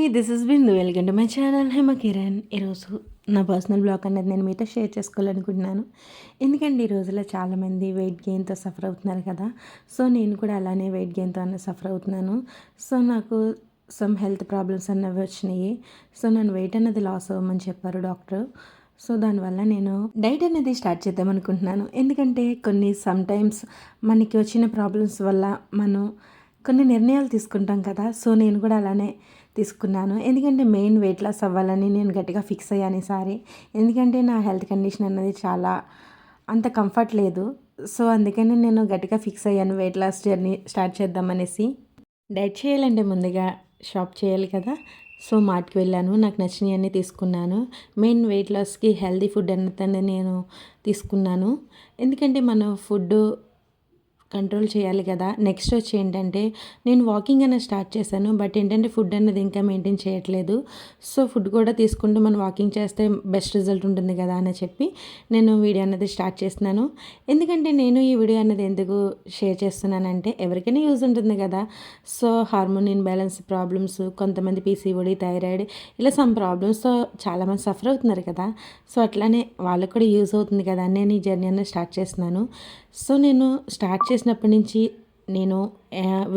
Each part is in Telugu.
Hi, this is Bindu. Welcome to my channel Hema Kiran. ఈరోజు నా పర్సనల్ బ్లాగ్ అనేది నేను మీతో షేర్ చేసుకోవాలనుకుంటున్నాను. ఎందుకంటే ఈ రోజుల్లో చాలామంది వెయిట్ గెయిన్తో సఫర్ అవుతున్నారు కదా. సో నేను కూడా అలానే వెయిట్ గెయిన్తో సఫర్ అవుతున్నాను. సో నాకు సమ్ హెల్త్ ప్రాబ్లమ్స్ అన్నవి వచ్చినాయి. సో నన్ను వెయిట్ అనేది లాస్ అవ్వమని చెప్పారు డాక్టర్. సో దానివల్ల నేను డైట్ అనేది స్టార్ట్ చేద్దాం అనుకుంటున్నాను. ఎందుకంటే సమ్టైమ్స్ మనకి వచ్చిన ప్రాబ్లమ్స్ వల్ల మనం కొన్ని నిర్ణయాలు తీసుకుంటాం కదా. సో నేను కూడా అలానే తీసుకున్నాను. ఎందుకంటే మెయిన్ వెయిట్ లాస్ అవ్వాలని నేను గట్టిగా ఫిక్స్ అయ్యాను ఈసారి. ఎందుకంటే నా హెల్త్ కండిషన్ అన్నది చాలా అంత కంఫర్ట్ లేదు. సో అందుకని నేను గట్టిగా ఫిక్స్ అయ్యాను వెయిట్ లాస్ జర్నీ స్టార్ట్ చేద్దామనేసి. డైట్ చేయాలంటే ముందుగా షాప్ చేయాలి కదా. సో మార్ట్కి వెళ్ళాను, నాకు నచ్చినవన్నీ తీసుకున్నాను. మెయిన్ వెయిట్ లాస్కి హెల్తీ ఫుడ్ అన్నది నేను తీసుకున్నాను. ఎందుకంటే మన ఫుడ్ కంట్రోల్ చేయాలి కదా. నెక్స్ట్ వచ్చి ఏంటంటే నేను వాకింగ్ అనేది స్టార్ట్ చేశాను. బట్ ఏంటంటే ఫుడ్ అన్నది ఇంకా మెయింటైన్ చేయట్లేదు. సో ఫుడ్ కూడా తీసుకుంటూ మనం వాకింగ్ చేస్తే బెస్ట్ రిజల్ట్ ఉంటుంది కదా అని చెప్పి నేను వీడియో అనేది స్టార్ట్ చేస్తున్నాను. ఎందుకంటే నేను ఈ వీడియో అనేది ఎందుకు షేర్ చేస్తున్నానంటే ఎవరికైనా యూజ్ ఉంటుంది కదా. సో హార్మోన్ ఇన్బ్యాలెన్స్ ప్రాబ్లమ్స్, కొంతమంది పీసీఓడి, థైరాయిడ్, ఇలా సమ్ ప్రాబ్లమ్స్తో చాలామంది సఫర్ అవుతున్నారు కదా. సో అట్లానే వాళ్ళకు కూడా యూజ్ అవుతుంది కదా అని నేను ఈ జర్నీ అనేది స్టార్ట్ చేస్తున్నాను. సో నేను స్టార్ట్ చేసినప్పటి నుంచి నేను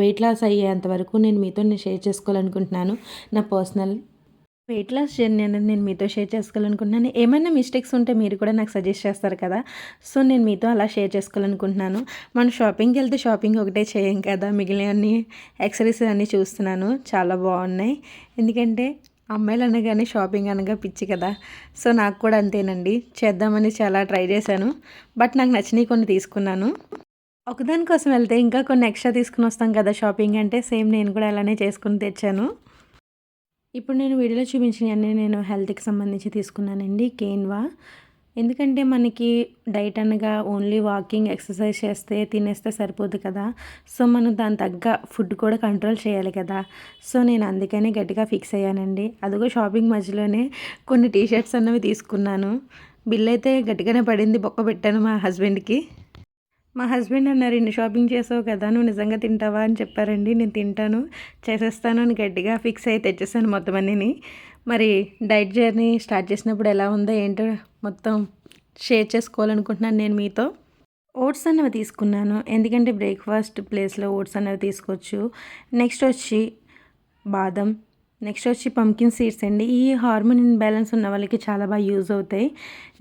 వెయిట్ లాస్ అయ్యేంత వరకు నేను మీతో షేర్ చేసుకోవాలనుకుంటున్నాను. నా పర్సనల్ వెయిట్ లాస్ జర్నీ అనేది నేను మీతో షేర్ చేసుకోవాలనుకుంటున్నాను. ఏమైనా మిస్టేక్స్ ఉంటే మీరు కూడా నాకు సజెస్ట్ చేస్తారు కదా. సో నేను మీతో అలా షేర్ చేసుకోవాలనుకుంటున్నాను. మనం షాపింగ్కి వెళ్తే షాపింగ్ ఒకటే చేయం కదా, మిగిలిన అన్ని యాక్సెసరీస్ అన్నీ చూస్తున్నాను, చాలా బాగున్నాయి. ఎందుకంటే అమ్మాయిలు అనగానే షాపింగ్ అనగా పిచ్చి కదా. సో నాకు కూడా అంతేనండి, చేద్దామని చాలా ట్రై చేశాను. బట్ నాకు నచ్చినవి కొన్ని తీసుకున్నాను. ఒకదానికోసం వెళ్తే ఇంకా కొన్ని ఎక్స్ట్రా తీసుకుని వస్తాం కదా షాపింగ్ అంటే. సేమ్ నేను కూడా అలానే చేసుకుని తెచ్చాను. ఇప్పుడు నేను వీడియోలో చూపించినవన్నీ నేను హెల్త్కి సంబంధించి తీసుకున్నానండి. కేన్వా, ఎందుకంటే మనకి డైట్ అనగా ఓన్లీ వాకింగ్, ఎక్సర్సైజ్ చేస్తే తినేస్తే సరిపోదు కదా. సో మనం దాని తగ్గ ఫుడ్ కూడా కంట్రోల్ చేయాలి కదా. సో నేను అందుకనే గట్టిగా ఫిక్స్ అయ్యానండి. అదిగో షాపింగ్ మధ్యలోనే కొన్ని టీషర్ట్స్ అన్నవి తీసుకున్నాను. బిల్ అయితే గట్టిగానే పడింది, బొక్క పెట్టాను మా హస్బెండ్కి. మా హస్బెండ్ అన్నారు, ఇన్ని షాపింగ్ చేసావు కదా, నువ్వు నిజంగా తింటావా అని చెప్పారండి. నేను తింటాను, చేసేస్తాను అని గట్టిగా ఫిక్స్ అయి తెచ్చేసాను మొత్తం అన్నీని. మరి డైట్ జర్నీ స్టార్ట్ చేసినప్పుడు ఎలా ఉందో ఏంటో మొత్తం షేర్ చేసుకోవాలనుకుంటున్నాను నేను మీతో. ఓట్స్ అన్నవి తీసుకున్నాను, ఎందుకంటే బ్రేక్ఫాస్ట్ ప్లేస్లో ఓట్స్ అనేవి తీసుకోవచ్చు. నెక్స్ట్ వచ్చి బాదం, నెక్స్ట్ వచ్చి పంకిన్ సీడ్స్ అండి. ఈ హార్మోన్ ఇన్బ్యాలెన్స్ ఉన్న వాళ్ళకి చాలా బాగా యూజ్ అవుతాయి.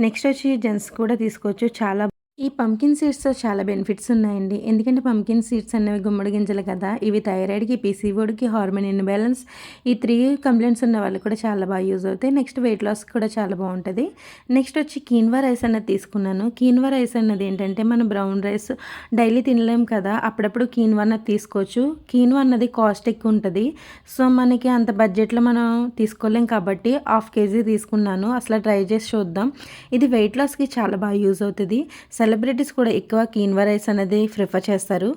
నెక్స్ట్ వచ్చి జెంట్స్ కూడా తీసుకోవచ్చు. ఈ పంకిన్ సీడ్స్తో చాలా బెనిఫిట్స్ ఉన్నాయండి. ఎందుకంటే పంకిన్ సీడ్స్ అనేవి గుమ్మడి గింజలు కదా. ఇవి థైరాయిడ్కి, పీసీఓడికి, హార్మోన్ ఇన్బ్యాలెన్స్, ఈ 3 కంప్లైంట్స్ ఉన్న వాళ్ళు కూడా చాలా బాగా యూజ్ అవుతాయి. నెక్స్ట్ వెయిట్ లాస్ కూడా చాలా బాగుంటుంది. నెక్స్ట్ వచ్చి కీన్వా రైస్ అన్నది తీసుకున్నాను. కీన్వా రైస్ అన్నది ఏంటంటే మనం బ్రౌన్ రైస్ డైలీ తినలేం కదా, అప్పుడప్పుడు కీన్వా అన్నది తీసుకోవచ్చు. కీన్వా అన్నది కాస్ట్ ఎక్కువ ఉంటుంది. సో మనకి అంత బడ్జెట్లో మనం తీసుకోలేం కాబట్టి 1/2 kg తీసుకున్నాను. అసలు ట్రై చేసి చూద్దాం. ఇది వెయిట్ లాస్కి చాలా బాగా యూజ్ అవుతుంది. సెలబ్రిటీస్ కూడా ఎక్కువ కీన్వా రైస్ అనేది ప్రిఫర్ చేస్తారు.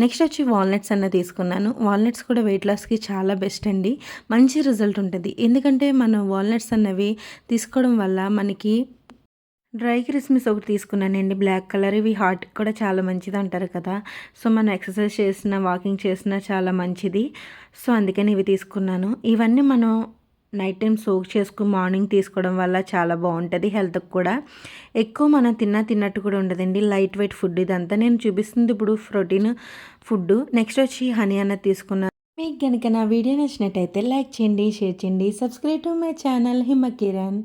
నెక్స్ట్ వచ్చి వాల్నట్స్ అన్నది తీసుకున్నాను. వాల్నట్స్ కూడా వెయిట్ లాస్కి చాలా బెస్ట్ అండి, మంచి రిజల్ట్ ఉంటుంది. ఎందుకంటే మనం వాల్నట్స్ అన్నవి తీసుకోవడం వల్ల మనకి డ్రై కిస్మిస్ ఒకటి తీసుకున్నానండి, బ్లాక్ కలర్. ఇవి హార్ట్ కూడా చాలా మంచిది అంటారు కదా. సో మనం ఎక్సర్సైజ్ చేసినా, వాకింగ్ చేసినా చాలా మంచిది. సో అందుకని ఇవి తీసుకున్నాను. ఇవన్నీ మనం నైట్ టైం సోక్ చేసుకుని మార్నింగ్ తీసుకోవడం వల్ల చాలా బాగుంటుంది హెల్త్కి కూడా. ఎక్కువ మనం తిన్నట్టు కూడా ఉండదండి, లైట్ వెయిట్ ఫుడ్ ఇదంతా. నేను చూపిస్తుంది ఇప్పుడు ప్రోటీన్ ఫుడ్. నెక్స్ట్ వచ్చి హనీ అన్నది తీసుకున్నాను. మీకు కనుక నా వీడియో నచ్చినట్టయితే లైక్ చేయండి, షేర్ చేయండి, subscribe to my channel Hima Kiran.